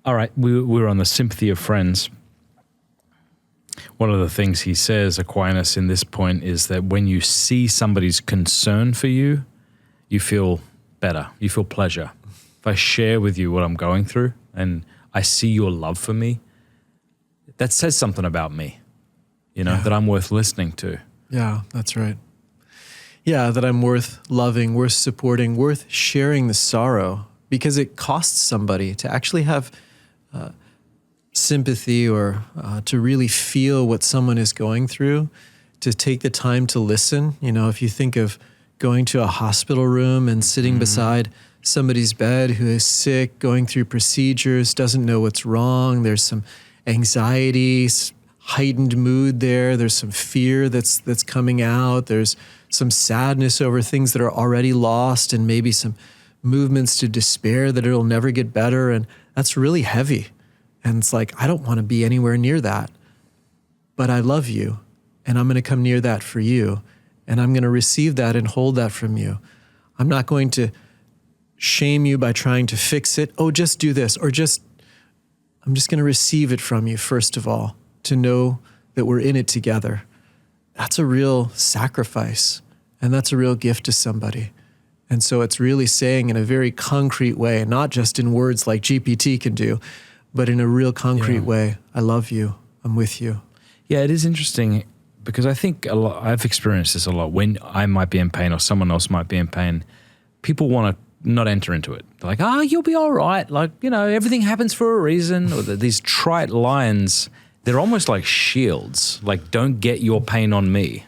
All right, we're on the sympathy of friends. One of the things he says, Aquinas, in this point is that when you see somebody's concern for you, you feel better, you feel pleasure. If I share with you what I'm going through and I see your love for me, that says something about me, that I'm worth listening to. Yeah, that's right. Yeah, that I'm worth loving, worth supporting, worth sharing the sorrow, because it costs somebody to actually have sympathy or to really feel what someone is going through, to take the time to listen. If you think of going to a hospital room and sitting beside somebody's bed who is sick, going through procedures, doesn't know what's wrong, there's some anxiety, heightened mood there, there's some fear that's coming out, there's some sadness over things that are already lost, and maybe some movements to despair that it'll never get better, and that's really heavy. And it's like, I don't want to be anywhere near that, but I love you, and I'm going to come near that for you, and I'm going to receive that and hold that from you. I'm not going to shame you by trying to fix it. Oh, just do this, or I'm just going to receive it from you, first of all, to know that we're in it together. That's a real sacrifice, and that's a real gift to somebody. And so it's really saying in a very concrete way, not just in words like GPT can do, but in a real concrete way, I love you, I'm with you. Yeah, it is interesting because I think I've experienced this a lot. When I might be in pain or someone else might be in pain, people want to not enter into it. They're like, you'll be all right. Like, everything happens for a reason. Or these trite lines, they're almost like shields. Like, don't get your pain on me.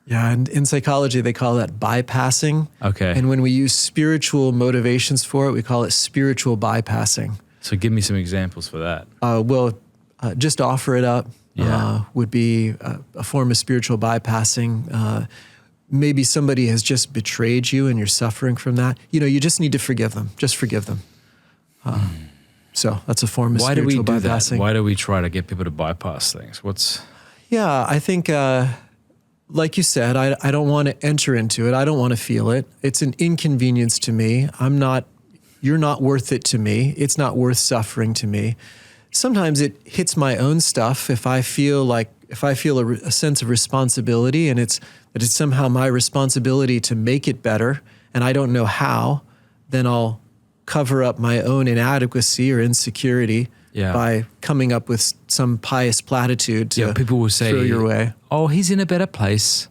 Yeah, and in psychology, they call that bypassing. Okay. And when we use spiritual motivations for it, we call it spiritual bypassing. So give me some examples for that. Just offer it up would be a form of spiritual bypassing. Maybe somebody has just betrayed you and you're suffering from that. You just need to forgive them. Just forgive them. So that's a form of spiritual bypassing. Why do we do that? Why do we try to get people to bypass things? Yeah, I think, like you said, I don't want to enter into it. I don't want to feel it. It's an inconvenience to me. You're not worth it to me. It's not worth suffering to me. Sometimes it hits my own stuff. If I feel a sense of responsibility, and it's somehow my responsibility to make it better, and I don't know how, then I'll cover up my own inadequacy or insecurity by coming up with some pious platitude to people will say, throw your way. Oh, he's in a better place.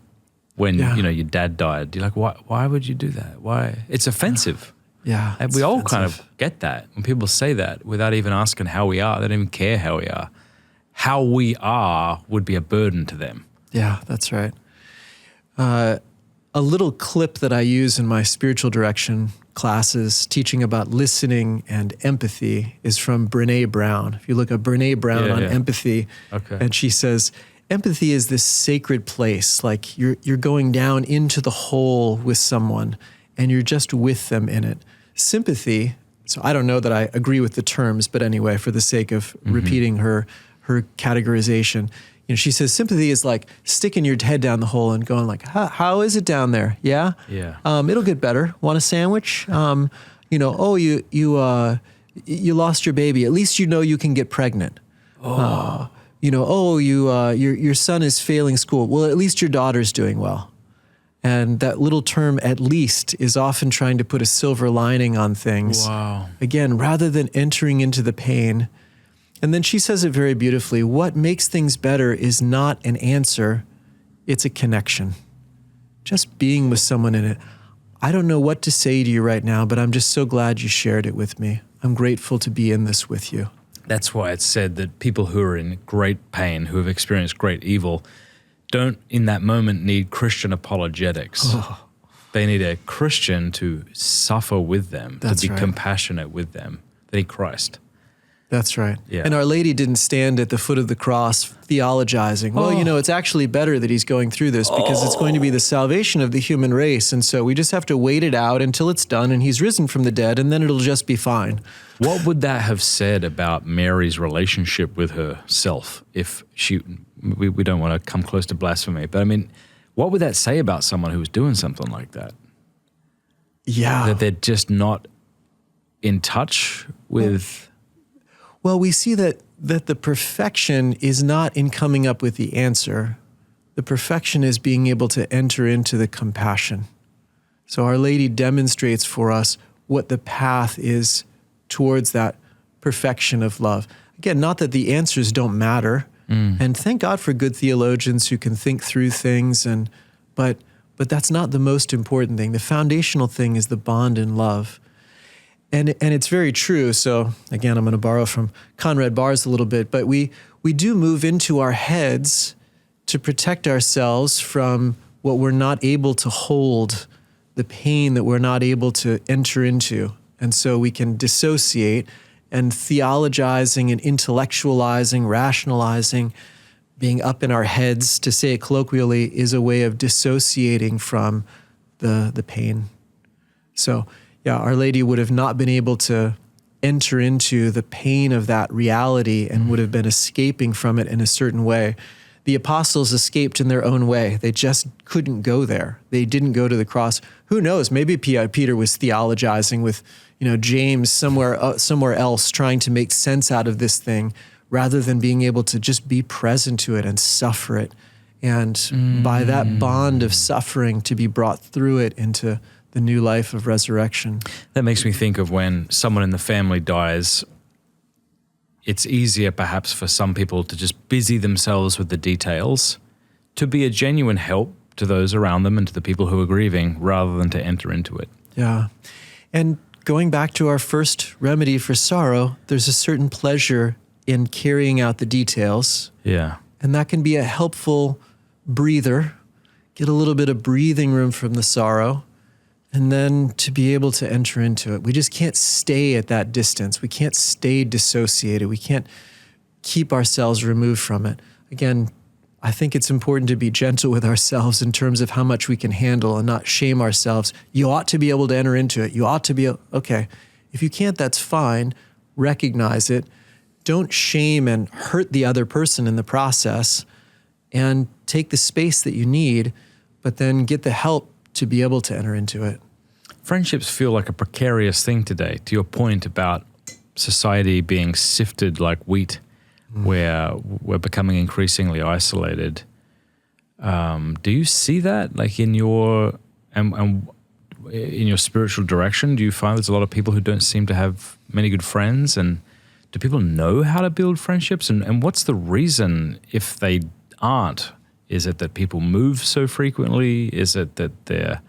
When your dad died, you're like, why would you do that? Why? It's offensive. Yeah. And we all kind of get that when people say that without even asking how we are. They don't even care how we are. How we are would be a burden to them. Yeah, that's right. A little clip that I use in my spiritual direction classes teaching about listening and empathy is from Brené Brown. If you look at Brené Brown on empathy, and she says, empathy is this sacred place, like you're going down into the hole with someone and you're just with them in it. Sympathy, so I don't know that I agree with the terms, but anyway, for the sake of repeating her categorization, she says sympathy is like sticking your head down the hole and going like, how is it down there? Yeah? Yeah. It'll get better. Want a sandwich? You lost your baby. At least you can get pregnant. Your son is failing school. Well, at least your daughter's doing well. And that little term, at least, is often trying to put a silver lining on things. Wow. Again, rather than entering into the pain. And then she says it very beautifully. What makes things better is not an answer, it's a connection. Just being with someone in it. I don't know what to say to you right now, but I'm just so glad you shared it with me. I'm grateful to be in this with you. That's why it's said that people who are in great pain, who have experienced great evil, don't in that moment need Christian apologetics. Oh. They need a Christian to suffer with them, to be compassionate with them. They need Christ. That's right. Yeah. And Our Lady didn't stand at the foot of the cross theologizing. Well, it's actually better that he's going through this because it's going to be the salvation of the human race. And so we just have to wait it out until it's done and he's risen from the dead and then it'll just be fine. What would that have said about Mary's relationship with herself if we don't want to come close to blasphemy, but I mean, what would that say about someone who was doing something like that? Yeah. That they're just not in touch with Well, we see that the perfection is not in coming up with the answer. The perfection is being able to enter into the compassion. So Our Lady demonstrates for us what the path is towards that perfection of love. Again, not that the answers don't matter, and thank God for good theologians who can think through things, but that's not the most important thing. The foundational thing is the bond in love. And it's very true. So again, I'm going to borrow from Conrad Bars a little bit, but we do move into our heads to protect ourselves from what we're not able to hold, the pain that we're not able to enter into. And so we can dissociate, and theologizing and intellectualizing, rationalizing, being up in our heads, to say it colloquially, is a way of dissociating from the pain. So yeah, Our Lady would have not been able to enter into the pain of that reality and would have been escaping from it in a certain way. The apostles escaped in their own way. They just couldn't go there. They didn't go to the cross. Who knows? Maybe Peter was theologizing with, James somewhere else, trying to make sense out of this thing, rather than being able to just be present to it and suffer it. And by that bond of suffering, to be brought through it into the new life of resurrection. That makes me think of when someone in the family dies. It's easier perhaps for some people to just busy themselves with the details, to be a genuine help to those around them and to the people who are grieving, rather than to enter into it. Yeah. And going back to our first remedy for sorrow, there's a certain pleasure in carrying out the details. Yeah. And that can be a helpful breather, get a little bit of breathing room from the sorrow, and then to be able to enter into it. We just can't stay at that distance. We can't stay dissociated. We can't keep ourselves removed from it. Again, I think it's important to be gentle with ourselves in terms of how much we can handle and not shame ourselves. You ought to be able to enter into it. You ought to be, okay. If you can't, that's fine. Recognize it. Don't shame and hurt the other person in the process, and take the space that you need, but then get the help to be able to enter into it. Friendships feel like a precarious thing today, to your point about society being sifted like wheat, where we're becoming increasingly isolated. Do you see that, like in your in your spiritual direction? Do you find there's a lot of people who don't seem to have many good friends? And do people know how to build friendships? And what's the reason if they aren't? Is it that people move so frequently? Is it that they're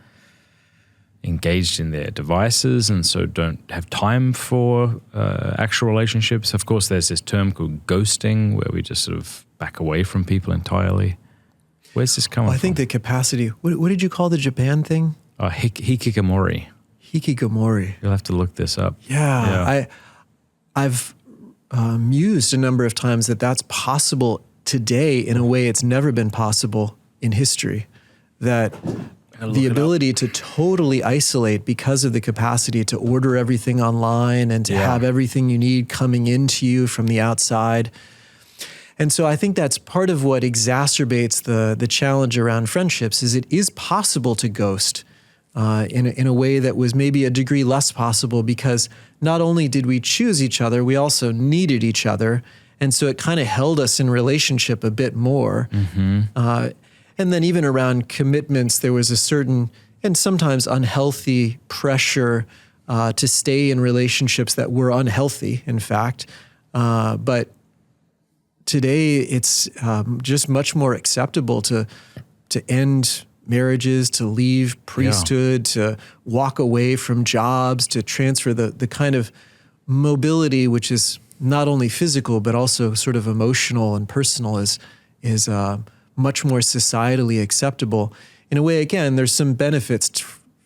engaged in their devices and so don't have time for actual relationships? Of course, there's this term called ghosting, where we just sort of back away from people entirely. Where's this coming from? I think the capacity, what did you call the Japan thing? Hikikomori. Hikikomori. You'll have to look this up. Yeah. I've mused a number of times that that's possible today in a way it's never been possible in history. That the ability to totally isolate because of the capacity to order everything online and to have everything you need coming into you from the outside. And so I think that's part of what exacerbates the challenge around friendships, is it is possible to ghost in a way that was maybe a degree less possible, because not only did we choose each other, we also needed each other. And so it kind of held us in relationship a bit more. And then even around commitments, there was a certain and sometimes unhealthy pressure to stay in relationships that were unhealthy, in fact. But today it's just much more acceptable to end marriages, to leave priesthood, to walk away from jobs, to transfer the kind of mobility which is not only physical but also sort of emotional and personal is much more societally acceptable. In a way, again, there's some benefits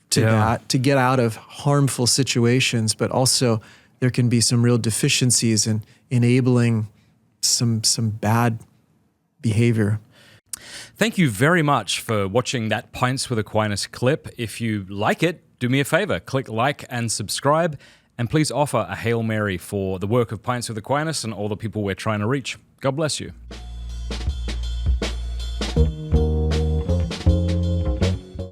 to that, to get out of harmful situations, but also there can be some real deficiencies in enabling some bad behavior. Thank you very much for watching that Pints with Aquinas clip. If you like it, do me a favor, click like and subscribe, and please offer a Hail Mary for the work of Pints with Aquinas and all the people we're trying to reach. God bless you.